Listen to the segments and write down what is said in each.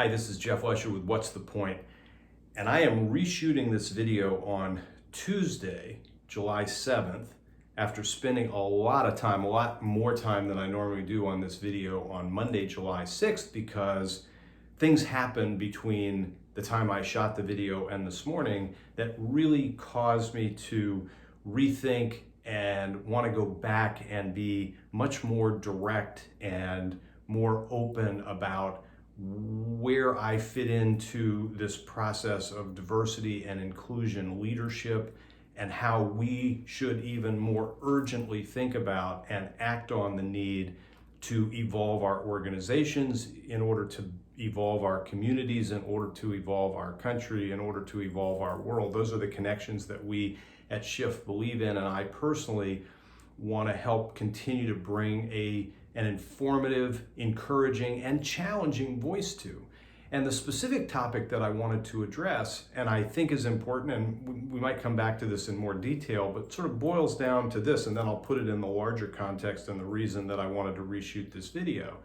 Hi, this is Jeff Lesher with What's the Point? And I am reshooting this video on Tuesday, July 7th, after spending a lot more time than I normally do on this video on Monday, July 6th, because things happened between the time I shot the video and this morning that really caused me to rethink and want to go back and be much more direct and more open about where I fit into this process of diversity and inclusion leadership, and how we should even more urgently think about and act on the need to evolve our organizations in order to evolve our communities, in order to evolve our country, in order to evolve our world. Those are the connections that we at Shift believe in, and I personally want to help continue to bring an informative, encouraging, and challenging voice to. And the specific topic that I wanted to address, and I think is important, and we might come back to this in more detail, but sort of boils down to this, and then I'll put it in the larger context and the reason that I wanted to reshoot this video.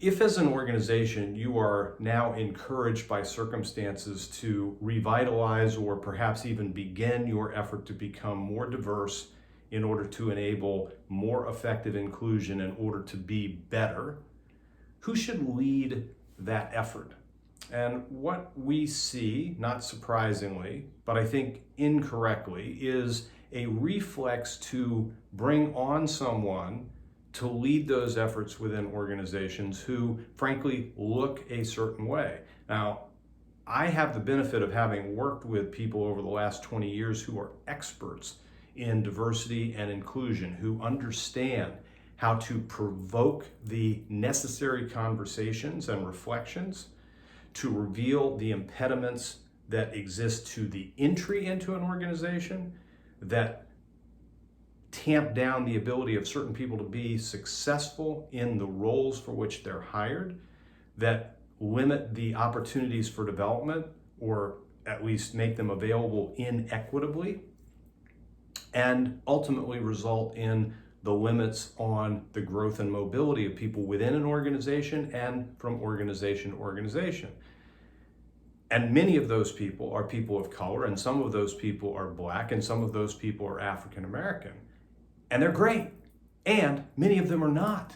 If as an organization you are now encouraged by circumstances to revitalize or perhaps even begin your effort to become more diverse in order to enable more effective inclusion, in order to be better, who should lead that effort? And what we see, not surprisingly, but I think incorrectly, is a reflex to bring on someone to lead those efforts within organizations who, frankly, look a certain way. Now, I have the benefit of having worked with people over the last 20 years who are experts in diversity and inclusion, who understand how to provoke the necessary conversations and reflections to reveal the impediments that exist to the entry into an organization, that tamp down the ability of certain people to be successful in the roles for which they're hired, that limit the opportunities for development, or at least make them available inequitably, and ultimately result in the limits on the growth and mobility of people within an organization and from organization to organization. And many of those people are people of color, and some of those people are Black, and some of those people are African American. And they're great, and many of them are not.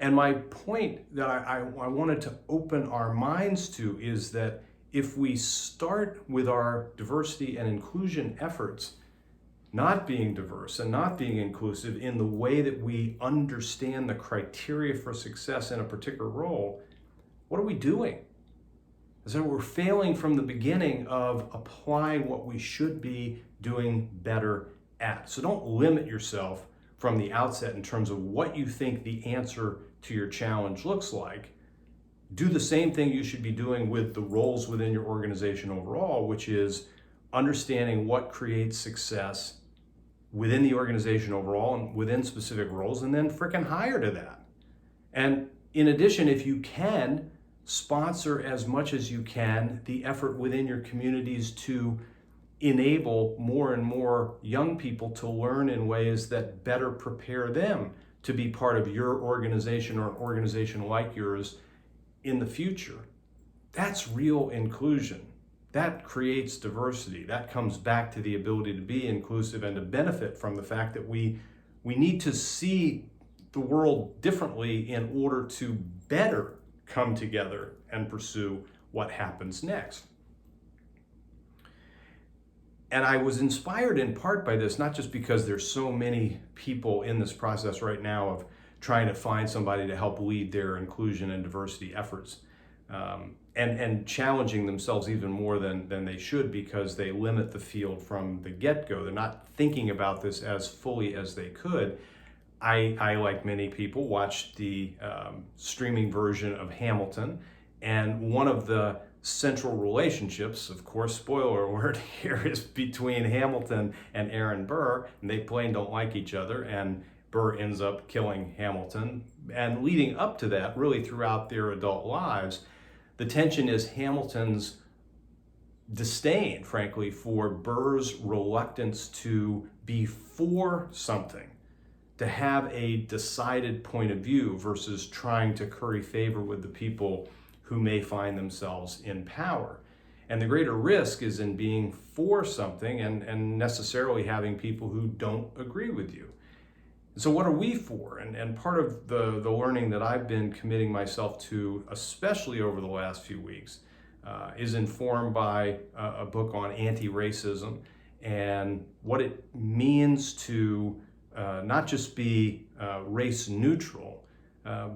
And my point that I wanted to open our minds to is that if we start with our diversity and inclusion efforts not being diverse and not being inclusive in the way that we understand the criteria for success in a particular role, what are we doing? So we're failing from the beginning of applying what we should be doing better at. So don't limit yourself from the outset in terms of what you think the answer to your challenge looks like. Do the same thing you should be doing with the roles within your organization overall, which is understanding what creates success within the organization overall and within specific roles, and then frickin' hire to that. And in addition, if you can, sponsor as much as you can the effort within your communities to enable more and more young people to learn in ways that better prepare them to be part of your organization or an organization like yours in the future. That's real inclusion. That creates diversity. That comes back to the ability to be inclusive and to benefit from the fact that we need to see the world differently in order to better come together and pursue what happens next. And I was inspired in part by this, not just because there's so many people in this process right now of trying to find somebody to help lead their inclusion and diversity efforts, and challenging themselves even more than they should, because they limit the field from the get-go. They're not thinking about this as fully as they could. I like many people, watched the streaming version of Hamilton, and one of the central relationships, of course, spoiler alert here, is between Hamilton and Aaron Burr, and they plain don't like each other, and Burr ends up killing Hamilton. And leading up to that, really throughout their adult lives, the tension is Hamilton's disdain, frankly, for Burr's reluctance to be for something, to have a decided point of view versus trying to curry favor with the people who may find themselves in power. And the greater risk is in being for something and necessarily having people who don't agree with you. So what are we for? And part of the learning that I've been committing myself to, especially over the last few weeks, is informed by a book on anti-racism and what it means to not just be race neutral,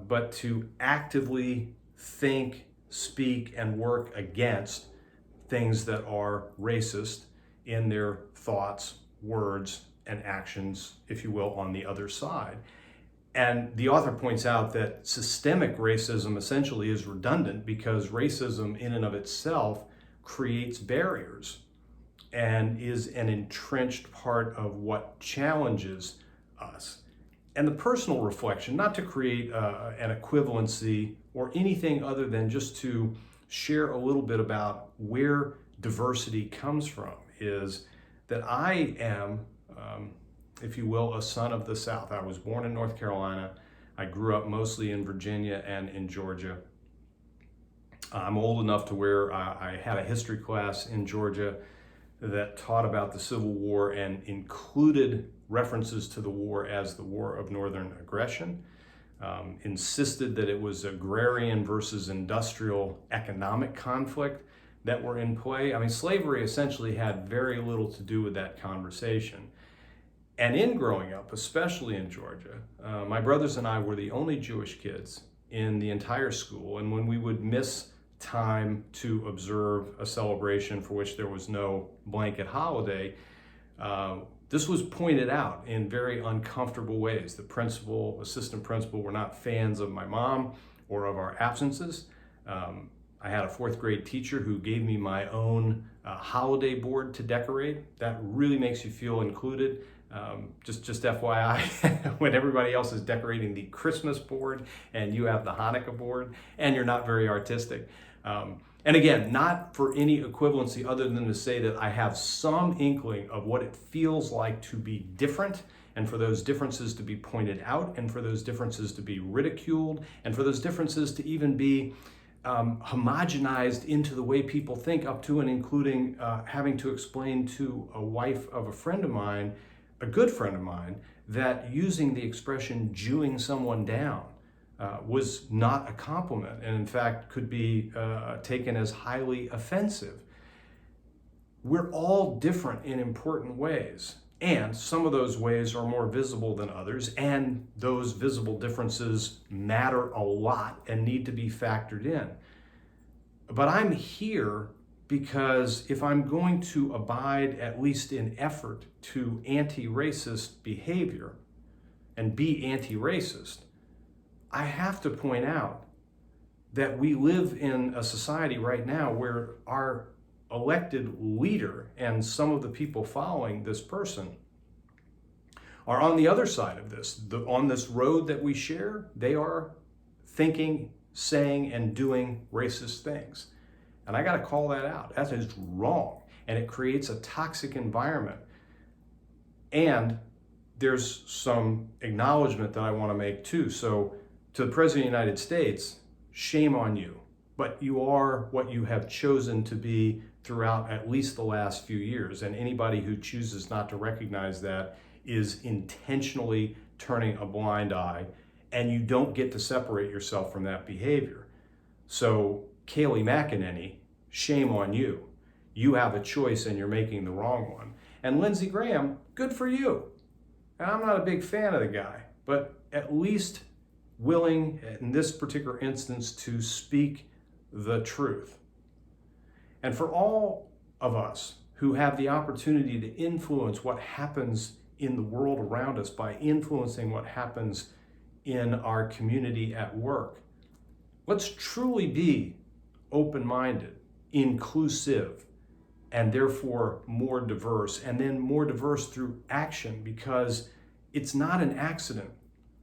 but to actively think, speak, and work against things that are racist in their thoughts, words, and actions, if you will, on the other side. And the author points out that systemic racism essentially is redundant because racism in and of itself creates barriers and is an entrenched part of what challenges us. And the personal reflection, not to create an equivalency or anything other than just to share a little bit about where diversity comes from, is that I am, if you will, a son of the South. I was born in North Carolina. I grew up mostly in Virginia and in Georgia. I'm old enough to where I had a history class in Georgia that taught about the Civil War and included references to the war as the War of Northern Aggression, insisted that it was agrarian versus industrial economic conflict that were in play. I mean, slavery essentially had very little to do with that conversation. And in growing up, especially in Georgia, my brothers and I were the only Jewish kids in the entire school. And when we would miss time to observe a celebration for which there was no blanket holiday, this was pointed out in very uncomfortable ways. The principal, assistant principal were not fans of my mom or of our absences. I had a fourth grade teacher who gave me my own holiday board to decorate. That really makes you feel included. Just FYI, when everybody else is decorating the Christmas board and you have the Hanukkah board and you're not very artistic. And again, not for any equivalency other than to say that I have some inkling of what it feels like to be different, and for those differences to be pointed out, and for those differences to be ridiculed, and for those differences to even be homogenized into the way people think, up to and including having to explain to a wife of a friend of mine, a good friend of mine, that using the expression Jewing someone down was not a compliment, and in fact could be taken as highly offensive. We're all different in important ways, and some of those ways are more visible than others, and those visible differences matter a lot and need to be factored in. But I'm here because if I'm going to abide, at least in effort, to anti-racist behavior and be anti-racist, I have to point out that we live in a society right now where our elected leader and some of the people following this person are on the other side of this. On this road that we share, they are thinking, saying, and doing racist things. And I got to call that out. That is wrong. And it creates a toxic environment. And there's some acknowledgement that I want to make too. So to the President of the United States, shame on you. But you are what you have chosen to be throughout at least the last few years. And anybody who chooses not to recognize that is intentionally turning a blind eye, and you don't get to separate yourself from that behavior. So Kayleigh McEnany, shame on you. You have a choice and you're making the wrong one. And Lindsey Graham, good for you. And I'm not a big fan of the guy, but at least willing in this particular instance to speak the truth. And for all of us who have the opportunity to influence what happens in the world around us by influencing what happens in our community at work, let's truly be open-minded, inclusive, and therefore more diverse, and then more diverse through action, because it's not an accident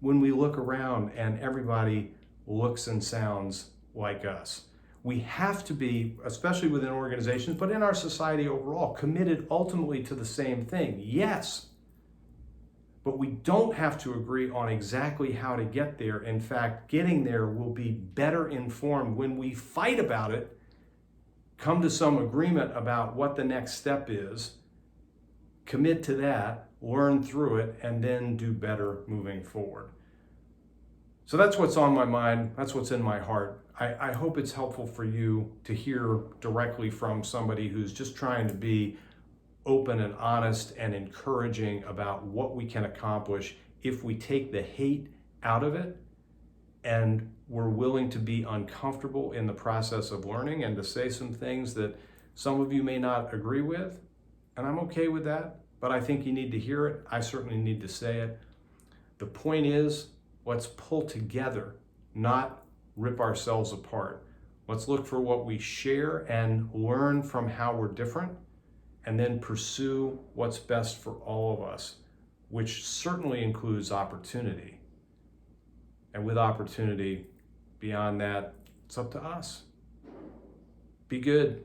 when we look around and everybody looks and sounds like us. We have to be, especially within organizations, but in our society overall, committed ultimately to the same thing. Yes, But we don't have to agree on exactly how to get there. In fact, getting there will be better informed when we fight about it, come to some agreement about what the next step is, commit to that, learn through it, and then do better moving forward. So that's what's on my mind. That's what's in my heart. I hope it's helpful for you to hear directly from somebody who's just trying to be open and honest and encouraging about what we can accomplish if we take the hate out of it and we're willing to be uncomfortable in the process of learning and to say some things that some of you may not agree with. And I'm okay with that, but I think you need to hear it. I certainly need to say it. The point is, let's pull together, not rip ourselves apart. Let's look for what we share and learn from how we're different, and then pursue what's best for all of us, which certainly includes opportunity. And with opportunity, beyond that, it's up to us. Be good.